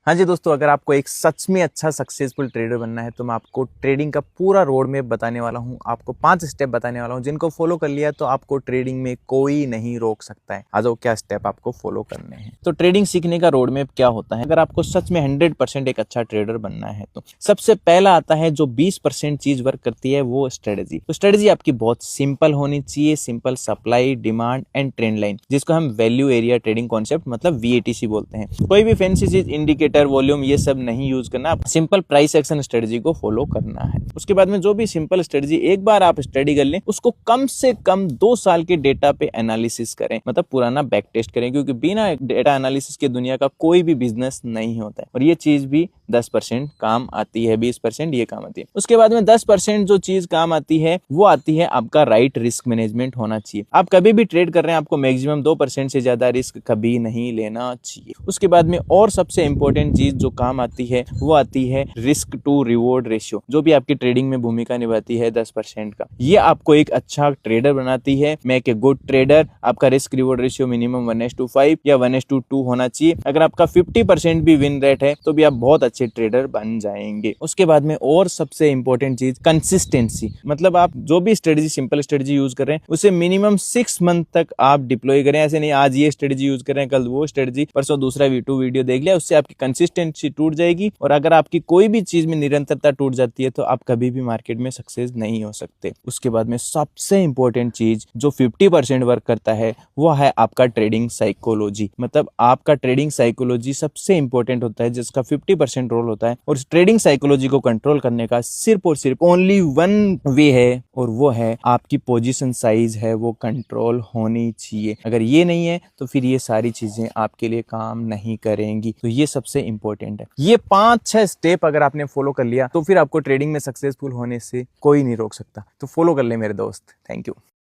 हाँ जी दोस्तों, अगर आपको एक सच में अच्छा सक्सेसफुल ट्रेडर बनना है तो मैं आपको ट्रेडिंग का पूरा रोड मैप बताने वाला हूँ। आपको 5 स्टेप बताने वाला हूँ जिनको फॉलो कर लिया तो आपको ट्रेडिंग में कोई नहीं रोक सकता है। आ जाओ, क्या स्टेप आपको फॉलो करने हैं। तो ट्रेडिंग सीखने का रोड मैप क्या होता है, अगर आपको सच में 100% एक अच्छा ट्रेडर बनना है तो सबसे पहला आता है जो 20% चीज वर्क करती है, वो स्ट्रेटेजी। तो स्ट्रेटेजी आपकी बहुत सिंपल होनी चाहिए। Simple supply, demand and trend line, जिसको हम वैल्यू एरिया ट्रेडिंग कॉन्सेप्ट मतलब VATC बोलते हैं। कोई भी फैंसी चीज, इंडिकेटर, वॉल्यूम, ये सब नहीं यूज करना। सिंपल प्राइस एक्शन स्ट्रेटजी को फॉलो करना है। उसके बाद में जो भी सिंपल स्ट्रेटजी एक बार आप स्टडी कर लें, उसको कम से कम 2 साल के डेटा पे एनालिसिस करें, मतलब पुराना बैक टेस्ट करें, क्योंकि बिना डेटा एनालिसिस के दुनिया का कोई भी बिजनेस नहीं होता है। और ये चीज भी 10% काम आती है, 20% ये काम आती है। उसके बाद में 10% जो चीज काम आती है वो आती है आपका राइट रिस्क मैनेजमेंट होना चाहिए। आप कभी भी ट्रेड कर रहे हैं, आपको मैक्सिमम 2% से ज्यादा रिस्क कभी नहीं लेना चाहिए। उसके बाद में और सबसे इंपॉर्टेंट चीज जो काम आती है वो आती है रिस्क टू रिवॉर्ड रेशियो, जो भी आपकी ट्रेडिंग में भूमिका निभाती है 10% का। ये आपको एक अच्छा ट्रेडर बनाती है। Make a good trader. आपका रिस्क रिवॉर्ड रेशियो मिनिमम 1:5 या 1:2 होना चाहिए। अगर आपका 50% भी विन रेट है तो भी आप बहुत अच्छे ट्रेडर बन जाएंगे। उसके बाद में और सबसे इंपॉर्टेंट चीज कंसिस्टेंसी, मतलब आप जो भी स्ट्रेटजी, सिंपल स्ट्रेटजी यूज कर रहे हैं उसे मिनिमम 6 मंथ तक आप डिप्लॉय करें। ऐसे नहीं आज ये स्ट्रेटजी यूज कर रहे हैं, कल वो स्ट्रेटजी, परसों दूसरा V2 वीडियो देख लिया, उससे आपकी कंसिस्टेंसी टूट जाएगी। और अगर आपकी कोई भी चीज में निरंतरता टूट जाती है तो आप कभी भी मार्केट में सक्सेस नहीं हो सकते। उसके बाद में सबसे इंपॉर्टेंट चीज जो 50% वर्क करता है वो है आपका ट्रेडिंग साइकोलॉजी। मतलब आपका ट्रेडिंग साइकोलॉजी सबसे इंपॉर्टेंट होता है, जिसका 50% रोल होता है। और ट्रेडिंग साइकोलॉजी को कंट्रोल करने का सिर्फ और सिर्फ ओनली वन वे है, और वो है आपकी पोजीशन साइज है वो कंट्रोल होनी चाहिए। अगर ये नहीं है तो फिर ये सारी चीजें आपके लिए काम नहीं करेंगी। तो ये सबसे इंपॉर्टेंट है। ये 5-6 स्टेप अगर आपने फॉलो कर लिया तो फिर आपको ट्रेडिंग में सक्सेसफुल होने से कोई नहीं रोक सकता। तो फॉलो कर ले मेरे दोस्त। Thank you.